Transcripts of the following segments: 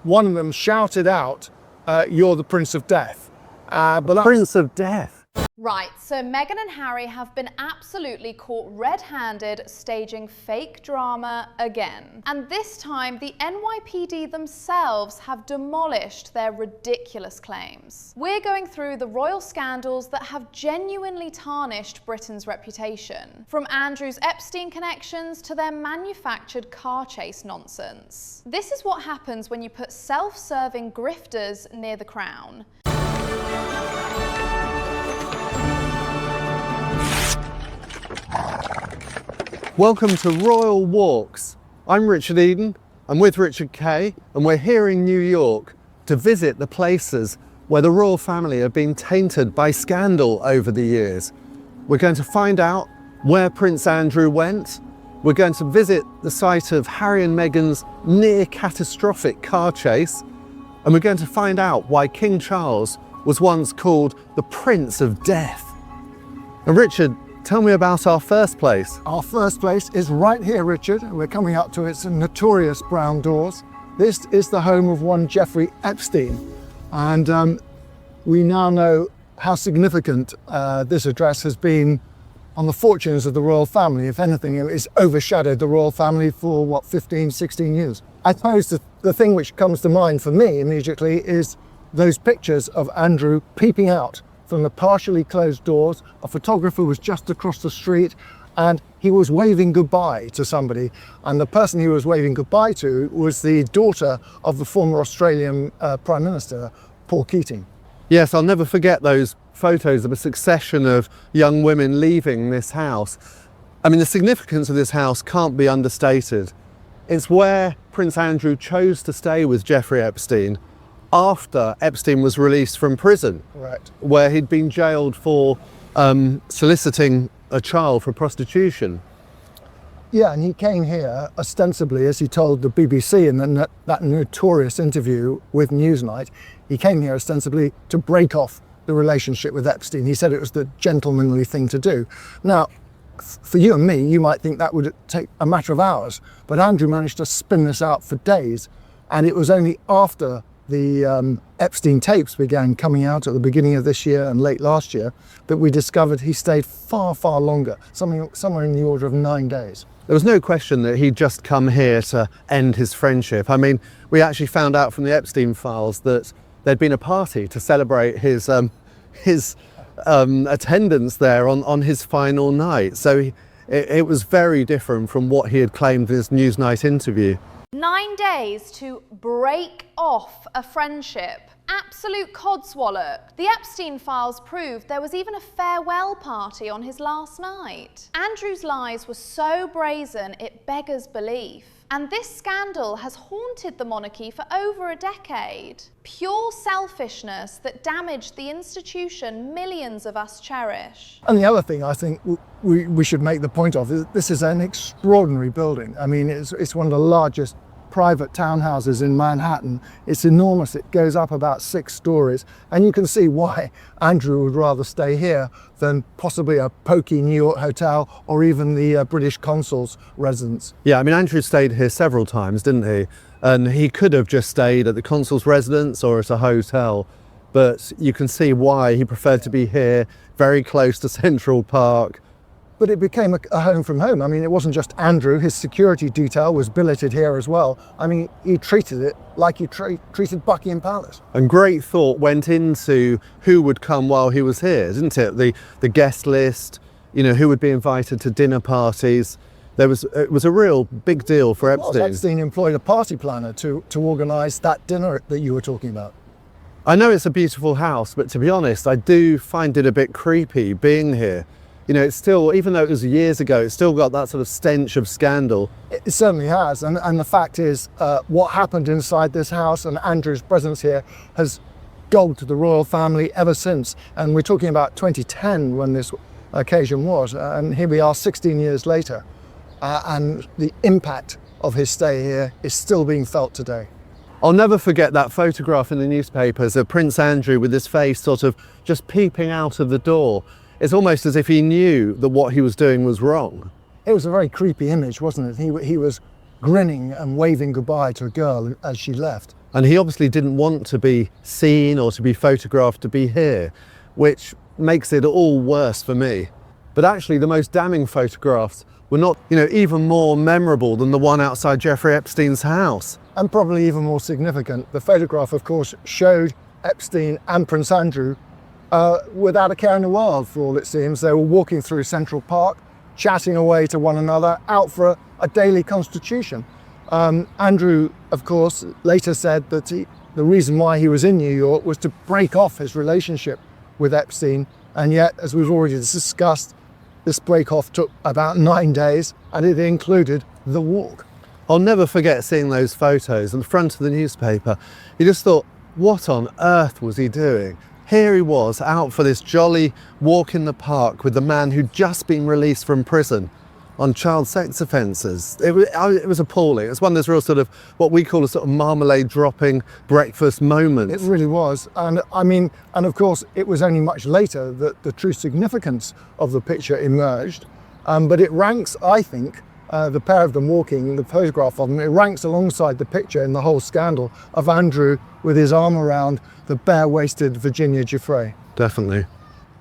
one of them shouted out, "You're the Prince of Death." Prince of Death? Right, so Meghan and Harry have been absolutely caught red-handed staging fake drama again. And this time, the NYPD themselves have demolished their ridiculous claims. We're going through the royal scandals that have genuinely tarnished Britain's reputation, from Andrew's Epstein connections to their manufactured car chase nonsense. This is what happens when you put self-serving grifters near the crown. Welcome to Royal Walks. I'm Richard Eden, I'm with Richard Kay, and we're here in New York to visit the places where the royal family have been tainted by scandal over the years. We're going to find out where Prince Andrew went. We're going to visit the site of Harry and Meghan's near catastrophic car chase, and we're going to find out why King Charles was once called the Prince of Death. And Richard, tell me about our first place. Our first place is right here, Richard. We're coming up to its notorious brown doors. This is the home of one Jeffrey Epstein. And we now know how significant this address has been on the fortunes of the royal family. If anything, it's overshadowed the royal family for, what, 15, 16 years. I suppose the thing which comes to mind for me immediately is those pictures of Andrew peeping out from the partially closed doors. A photographer was just across the street and he was waving goodbye to somebody. And the person he was waving goodbye to was the daughter of the former Australian Prime Minister, Paul Keating. Yes, I'll never forget those photos of a succession of young women leaving this house. I mean, the significance of this house can't be understated. It's where Prince Andrew chose to stay with Jeffrey Epstein after Epstein was released from prison, Right. where he'd been jailed for soliciting a child for prostitution. Yeah, and he came here ostensibly, as he told the BBC in that notorious interview with Newsnight, he came here ostensibly to break off the relationship with Epstein. He said it was the gentlemanly thing to do. Now, for you and me, you might think that would take a matter of hours, but Andrew managed to spin this out for days, and it was only after the Epstein tapes began coming out at the beginning of this year and late last year that we discovered he stayed far, far longer, somewhere in the order of 9 days. There was no question that he'd just come here to end his friendship. I mean, we actually found out from the Epstein files that there'd been a party to celebrate his attendance there on his final night. So it was very different from what he had claimed in his Newsnight interview. 9 days to break off a friendship. Absolute codswallop. The Epstein files proved there was even a farewell party on his last night. Andrew's lies were so brazen it beggars belief. And this scandal has haunted the monarchy for over a decade. Pure selfishness that damaged the institution millions of us cherish. And the other thing I think we should make the point of is this is an extraordinary building. I mean, it's one of the largest private townhouses in Manhattan. It's enormous. It goes up about 6 stories. And you can see why Andrew would rather stay here than possibly a pokey New York hotel or even the British consul's residence. Yeah, I mean, Andrew stayed here several times, didn't he? And he could have just stayed at the consul's residence or at a hotel, but you can see why he preferred to be here, very close to Central Park. But it became a home from home. I mean, it wasn't just Andrew. His security detail was billeted here as well. I mean, he treated it like he treated Buckingham Palace. And great thought went into who would come while he was here, didn't it? The guest list, you know, who would be invited to dinner parties. It was a real big deal for Epstein. Epstein employed a party planner to organise that dinner that you were talking about. I know it's a beautiful house, but to be honest, I do find it a bit creepy being here. You know, it's still, even though it was years ago, it's still got that sort of stench of scandal. It certainly has. And the fact is, what happened inside this house and Andrew's presence here has dogged the royal family ever since. And we're talking about 2010 when this occasion was. And here we are 16 years later. And the impact of his stay here is still being felt today. I'll never forget that photograph in the newspapers of Prince Andrew with his face sort of just peeping out of the door. It's almost as if he knew that what he was doing was wrong. It was a very creepy image, wasn't it? He was grinning and waving goodbye to a girl as she left. And he obviously didn't want to be seen or to be photographed to be here, which makes it all worse for me. But actually the most damning photographs were not, even more memorable than the one outside Jeffrey Epstein's house. And probably even more significant, the photograph, of course, showed Epstein and Prince Andrew without a care in the world, for all it seems. They were walking through Central Park, chatting away to one another, out for a daily constitution. Andrew, of course, later said that the reason why he was in New York was to break off his relationship with Epstein. And yet, as we've already discussed, this break-off took about 9 days, and it included the walk. I'll never forget seeing those photos on the front of the newspaper. You just thought, what on earth was he doing? Here he was, out for this jolly walk in the park with the man who'd just been released from prison on child sex offences. It was appalling. It was one of those real sort of, what we call a sort of marmalade dropping breakfast moment. It really was. And of course, it was only much later that the true significance of the picture emerged. But it ranks, I think, the pair of them walking, the photograph of them, it ranks alongside the picture in the whole scandal of Andrew with his arm around the bare-waisted Virginia Giuffre. Definitely.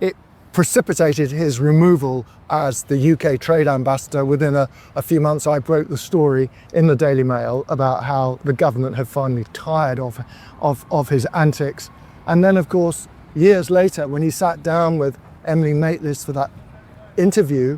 It precipitated his removal as the UK trade ambassador. Within a few months, I broke the story in the Daily Mail about how the government had finally tired of his antics. And then, of course, years later, when he sat down with Emily Maitlis for that interview,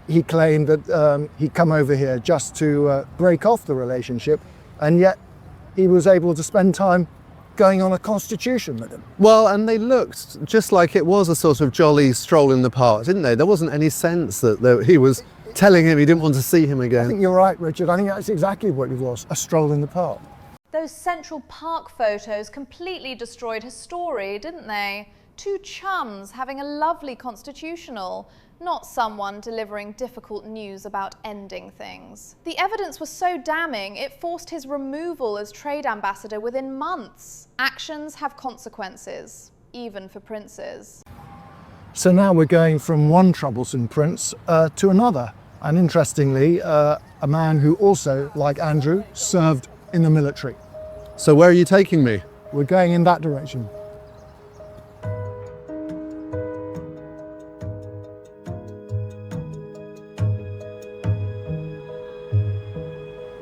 he claimed that he'd come over here just to break off the relationship, and yet he was able to spend time going on a constitution with him. Well, and they looked just like it was a sort of jolly stroll in the park, didn't they? There wasn't any sense that he was telling him he didn't want to see him again. I think you're right, Richard. I think that's exactly what it was, a stroll in the park. Those Central Park photos completely destroyed his story, didn't they? Two chums having a lovely constitutional, not someone delivering difficult news about ending things. The evidence was so damning, it forced his removal as trade ambassador within months. Actions have consequences, even for princes. So now we're going from one troublesome prince to another. And interestingly, a man who also, like Andrew, served in the military. So where are you taking me? We're going in that direction.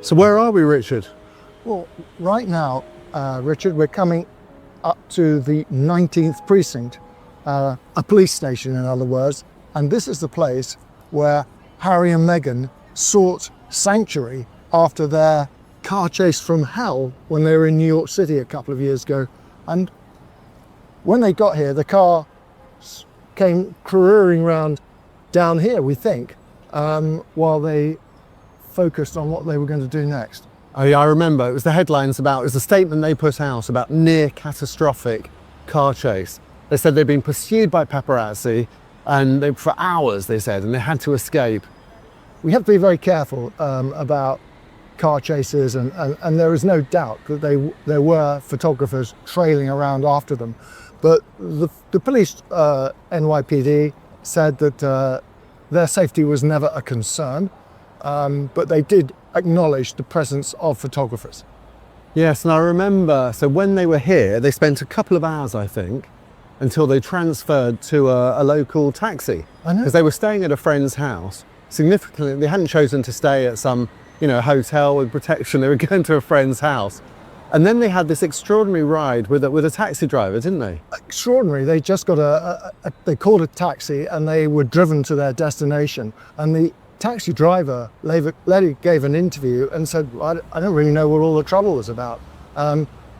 So where are we, Richard? Well, right now, Richard, we're coming up to the 19th precinct, a police station in other words, and this is the place where Harry and Meghan sought sanctuary after their car chase from hell when they were in New York City a couple of years ago. And when they got here, the car came careering round down here, we think, while they focused on what they were going to do next. Oh yeah, I remember. It was the headlines about, it was a statement they put out about near catastrophic car chase. They said they'd been pursued by paparazzi and for hours, they said, and they had to escape. We have to be very careful about car chases, and there is no doubt that there were photographers trailing around after them. But the police, NYPD, said that their safety was never a concern. But they did acknowledge the presence of photographers. Yes, and I remember, so when they were here, they spent a couple of hours, I think, until they transferred to a local taxi. I know. Because they were staying at a friend's house. Significantly, they hadn't chosen to stay at some, hotel with protection. They were going to a friend's house. And then they had this extraordinary ride with a taxi driver, didn't they? Extraordinary. They just got they called a taxi and they were driven to their destination. And the taxi driver later gave an interview and said, I don't really know what all the trouble was about.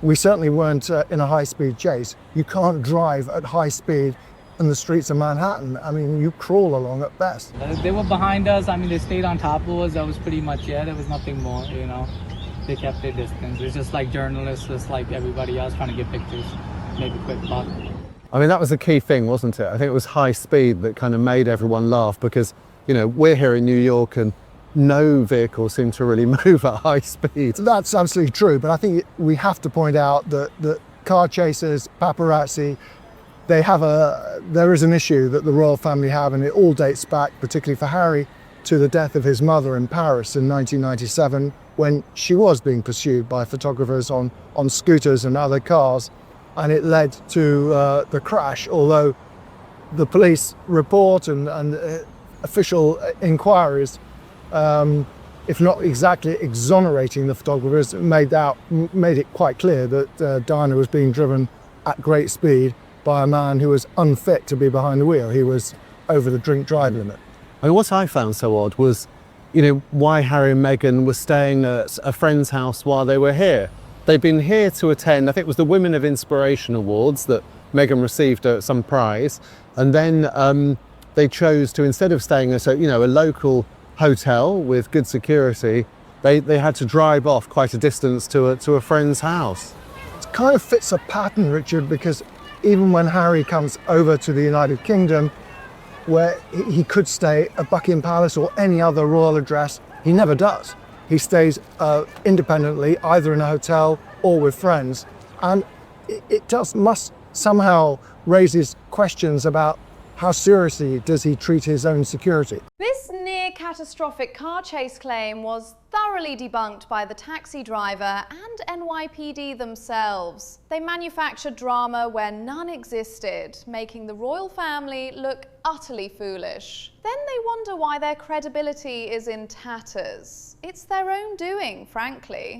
We certainly weren't in a high-speed chase. You can't drive at high speed in the streets of Manhattan. I mean, you crawl along at best. They were behind us. I mean, they stayed on top of us. That was pretty much it. There was nothing more, They kept their distance. It's just like journalists, just like everybody else, trying to get pictures, make a quick buck. I mean, that was the key thing, wasn't it? I think it was high speed that kind of made everyone laugh because, we're here in New York and no vehicle seemed to really move at high speed. That's absolutely true, but I think we have to point out that car chasers, paparazzi, there is an issue that the royal family have, and it all dates back, particularly for Harry, to the death of his mother in Paris in 1997, when she was being pursued by photographers on scooters and other cars, and it led to the crash, although the police report and official inquiries, if not exactly exonerating the photographers, made it quite clear that Diana was being driven at great speed by a man who was unfit to be behind the wheel. He was over the drink drive limit. I mean, what I found so odd was, why Harry and Meghan were staying at a friend's house while they were here. They'd been here to attend, I think it was the Women of Inspiration Awards that Meghan received some prize, and then they chose to, instead of staying at a local hotel with good security, they had to drive off quite a distance to a friend's house. It kind of fits a pattern, Richard, because even when Harry comes over to the United Kingdom, where he could stay at Buckingham Palace or any other royal address, he never does. He stays independently, either in a hotel or with friends, and it must somehow raises questions about how seriously does he treat his own security. This near-catastrophic car chase claim was thoroughly debunked by the taxi driver and NYPD themselves. They manufactured drama where none existed, making the royal family look utterly foolish. Then they wonder why their credibility is in tatters. It's their own doing, frankly.